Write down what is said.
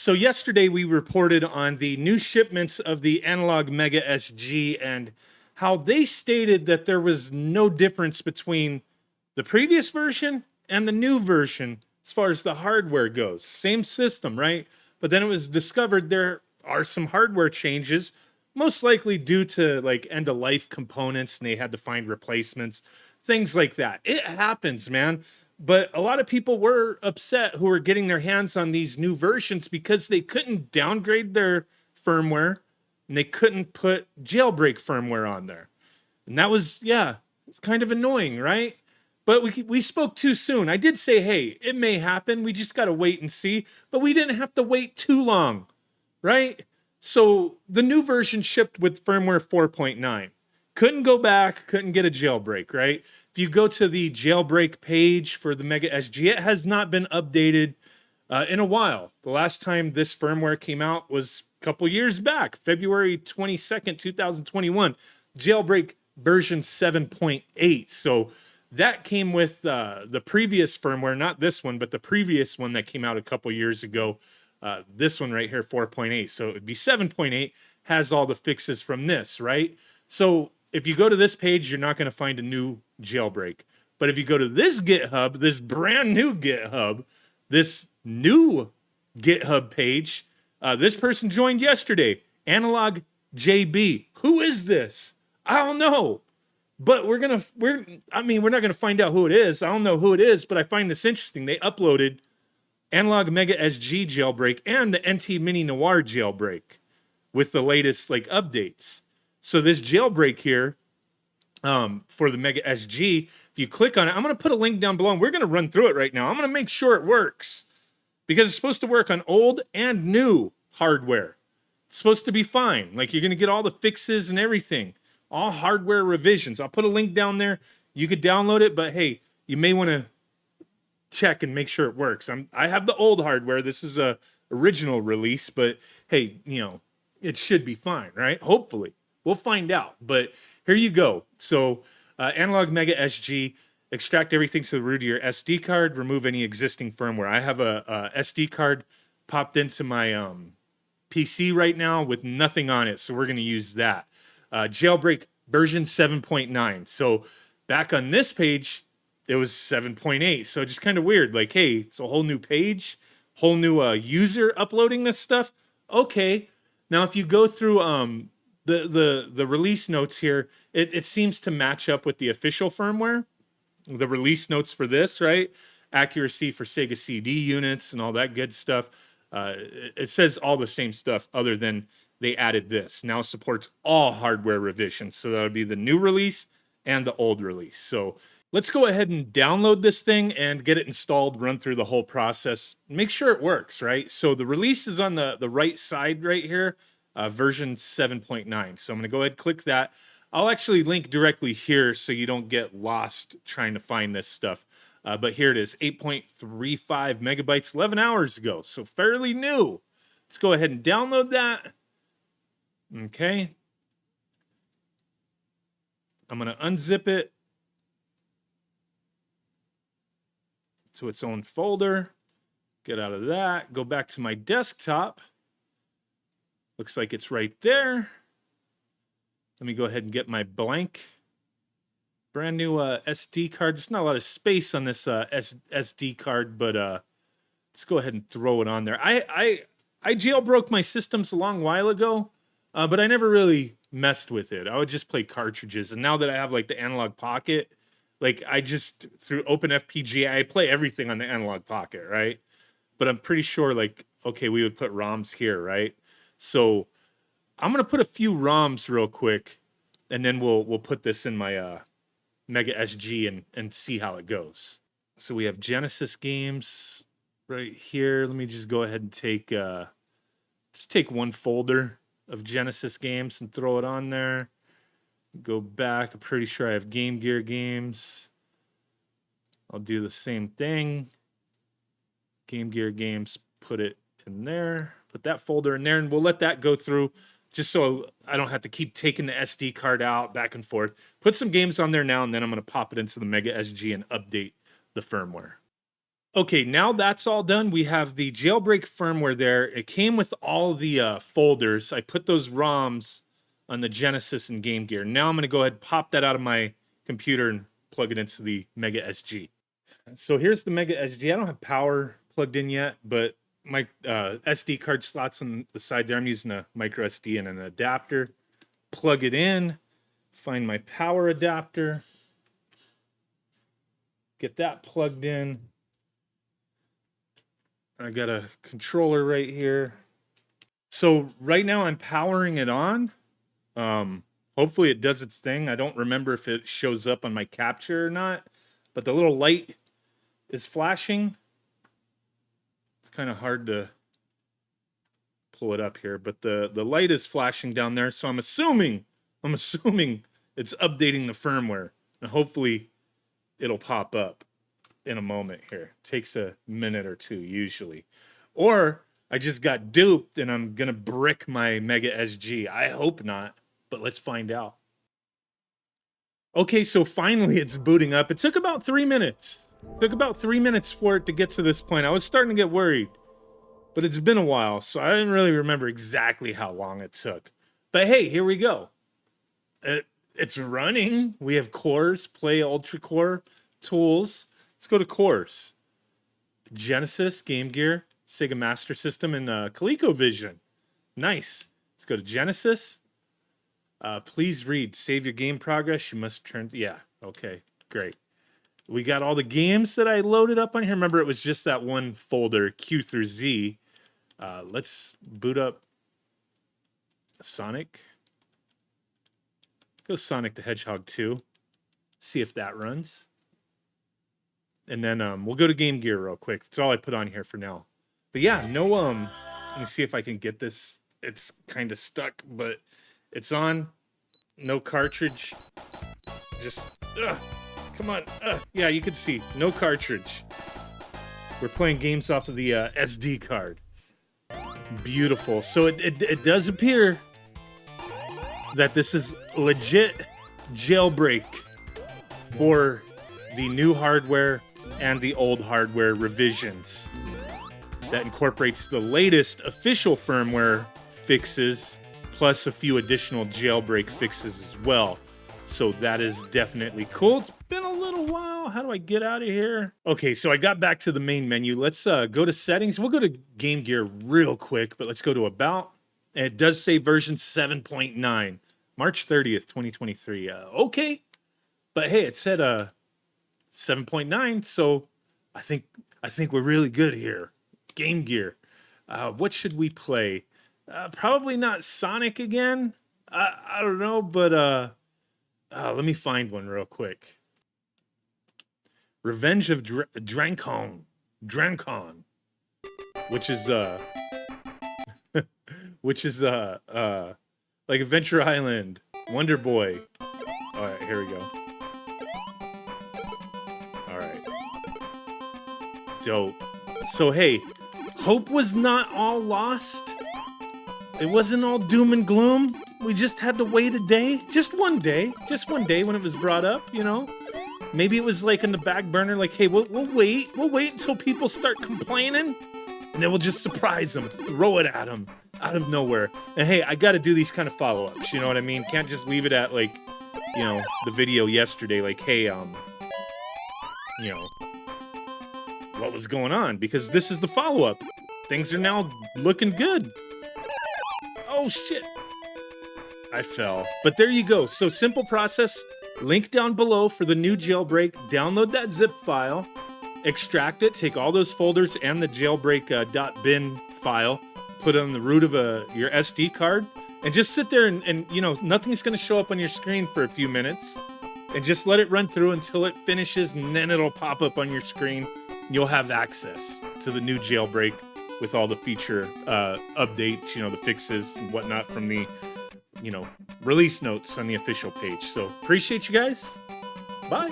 So yesterday we reported on the new shipments of the Analogue Mega SG and how they stated that there was no difference between the previous version and the new version as far as the hardware goes. Same system, right? But then it was discovered there are some hardware changes, most likely due to like end of life components and they had to find replacements, things like that. It happens, man. But a lot of people were upset who were getting their hands on these new versions because they couldn't downgrade their firmware and they couldn't put jailbreak firmware on there. And that was, yeah, it's kind of annoying, right? But we spoke too soon. I did say, hey, it may happen. We just got to wait and see. But we didn't have to wait too long, right? So the new version shipped with firmware 4.9. Couldn't go back, couldn't get a jailbreak, right? If you go to the jailbreak page for the Mega SG, it has not been updated in a while. The last time this firmware came out was a couple years back, February 22nd, 2021, jailbreak version 7.8. So that came with the previous firmware, not this one, but the previous one that came out a couple years ago. This one right here, 4.8. So it would be 7.8, has all the fixes from this, right? So if you go to this page, you're not going to find a new jailbreak. But if you go to this GitHub, this brand new GitHub, this new GitHub page, this person joined yesterday, Analogue JB. Who is this? I don't know. But we're not going to find out who it is. I don't know who it is, but I find this interesting. They uploaded Analogue Mega SG jailbreak and the NT Mini Noir jailbreak with the latest like updates. So this jailbreak here for the Mega SG, if you click on it, I'm going to put a link down below and we're going to run through it right now. I'm going to make sure it works because it's supposed to work on old and new hardware. It's supposed to be fine. Like you're going to get all the fixes and everything, all hardware revisions. I'll put a link down there. You could download it, but hey, you may want to check and make sure it works. I have the old hardware. This is a original release, but hey, you know, it should be fine, right? Hopefully. We'll find out, but here you go. So Analogue Mega SG, extract everything to the root of your SD card, remove any existing firmware. I have a SD card popped into my PC right now with nothing on it, so we're going to use that. Jailbreak version 7.9. So back on this page, it was 7.8. So just kind of weird. Like, hey, it's a whole new page, whole new user uploading this stuff. Okay. Now, if you go through the release notes here, it seems to match up with the official firmware. The release notes for this, right? Accuracy for SEGA CD units and all that good stuff. It says all the same stuff other than they added this. Now supports all hardware revisions. So that would be the new release and the old release. So let's go ahead and download this thing and get it installed, run through the whole process, make sure it works, right? So the release is on the right side right here. Version 7.9. So I'm going to go ahead and click that. I'll actually link directly here so you don't get lost trying to find this stuff. But here it is, 8.35 megabytes 11 hours ago. So fairly new. Let's go ahead and download that. Okay. I'm going to unzip it to its own folder. Get out of that. Go back to my desktop. Looks like it's right there. Let me go ahead and get my blank, brand new SD card. There's not a lot of space on this SD card, but let's go ahead and throw it on there. I jailbroke my systems a long while ago, but I never really messed with it. I would just play cartridges. And now that I have like the Analogue Pocket, like I just, through OpenFPGA, I play everything on the Analogue Pocket, right? But I'm pretty sure like, okay, we would put ROMs here, right? So I'm going to put a few ROMs real quick, and then we'll put this in my Mega SG and see how it goes. So we have Genesis games right here. Let me just go ahead and take one folder of Genesis games and throw it on there. Go back. I'm pretty sure I have Game Gear games. I'll do the same thing. Game Gear games, put it in there. Put that folder in there, and we'll let that go through just so I don't have to keep taking the SD card out back and forth. Put some games on there now, and then I'm going to pop it into the Mega SG and update the firmware. Okay, now that's all done. We have the jailbreak firmware there. It came with all the folders. I put those ROMs on the Genesis and Game Gear. Now I'm going to go ahead and pop that out of my computer and plug it into the Mega SG. So here's the Mega SG. I don't have power plugged in yet, but my SD card slots on the side there. I'm using a micro SD and an adapter. Plug it in, find my power adapter, get that plugged in. I got a controller right here. So right now I'm powering it on. Hopefully it does its thing. I don't remember if it shows up on my capture or not, but the little light is flashing. It's kind of hard to pull it up here, but the light is flashing down there. So I'm assuming it's updating the firmware, and hopefully it'll pop up in a moment here. It takes a minute or two usually, or I just got duped and I'm gonna brick my Mega SG. I hope not, but let's find out. Okay, so finally it's booting up. It took about 3 minutes. It took about 3 minutes for it to get to this point. I was starting to get worried, but it's been a while, so I didn't really remember exactly how long it took. But hey, here we go. It's running. We have cores, play ultra core, tools. Let's go to cores. Genesis, Game Gear, Sega Master System, and ColecoVision. Nice. Let's go to Genesis. Please read. Save your game progress. You must turn. Yeah. Okay. Great. We got all the games that I loaded up on here. Remember, it was just that one folder, Q through Z. Let's boot up Sonic. Go Sonic the Hedgehog 2. See if that runs. And then we'll go to Game Gear real quick. That's all I put on here for now. But yeah, no, let me see if I can get this. It's kind of stuck, but it's on. No cartridge. Just, come on. Yeah, you can see. No cartridge. We're playing games off of the SD card. Beautiful. So it does appear that this is legit jailbreak for the new hardware and the old hardware revisions that incorporates the latest official firmware fixes plus a few additional jailbreak fixes as well. So that is definitely cool. It's been a little while. How do I get out of here? Okay, so I got back to the main menu. Let's go to settings. We'll go to Game Gear real quick, but let's go to About. And it does say version 7.9, March 30th, 2023. Okay, but hey, it said 7.9, so I think we're really good here. Game Gear. What should we play? Probably not Sonic again. I don't know, but let me find one real quick. Revenge of Drancon, which is like Adventure Island, Wonder Boy. All right, here we go. All right, dope. So hey, hope was not all lost. It wasn't all doom and gloom. We just had to wait a day, just one day when it was brought up, you know. Maybe it was like in the back burner, like, hey, we'll wait until people start complaining, and then we'll just surprise them, throw it at them out of nowhere. And hey, I got to do these kind of follow-ups, you know what I mean? Can't just leave it at like, you know, the video yesterday, like, hey, you know, what was going on? Because this is the follow-up. Things are now looking good. Oh shit. I fell. But there you go. So simple process. Link down below for the new jailbreak. Download that zip file. Extract it. Take all those folders and the jailbreak .bin file. Put it on the root of your SD card. And just sit there and you know, nothing's going to show up on your screen for a few minutes. And just let it run through until it finishes. And then it'll pop up on your screen. And you'll have access to the new jailbreak with all the feature updates, you know, the fixes and whatnot from the, you know, release notes on the official page. So appreciate you guys. Bye.